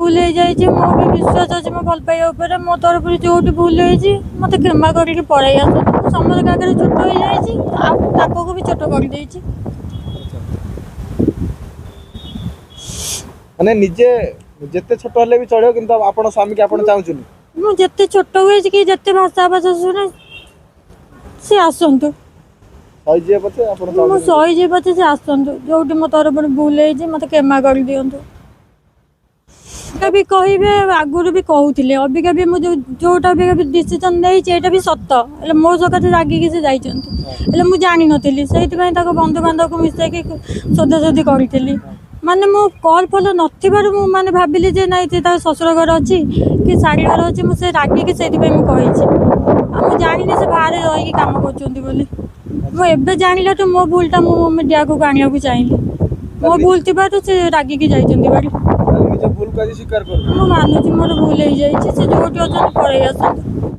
भूल हो जाए मो भी विश्वास अच्छे मो भल पाइबा मो तरफ जो भूल हो मत क्षमा करके पड़े आस समस्त आगे छोट हो जाको भी छोट कर माने निजे जेते छोट हले भी चढ़ियो किंतु आपण स्वामी के आपण चाहुचुनी मुझे छोट हुए कि जिते भाषा भाषा शुणे सी आसतु सही जे पछे आपण मो चाहुचुनी सही जे पचे से आसतु जो मो तरफ भूल हो मत क्षमा कर दिंतु भी कहे आगुरी भी कहते अबिका भी मुझे जोटा अबिका डिसीजन नहीं भी सत मो सकाशे रागिकी से जाइए मुझे जानी नी से बंधु बांधव को मिसैक सोधासोधी करी माने मो कल फल नथिबार मु माने भाबिली जे नाइ ससुर घर अच्छी कि शाढ़ी घर अच्छी मुझे रागिकी से मुझे जानी से बाहर रही काम कर जाना मो भूलटा मु मीडिया को आने को चाहिए मो भूल थी रागिकी जाइए निजे भूल को स्वीकार कर मु मानुची मोर भूल हो जाए जो पड़े आस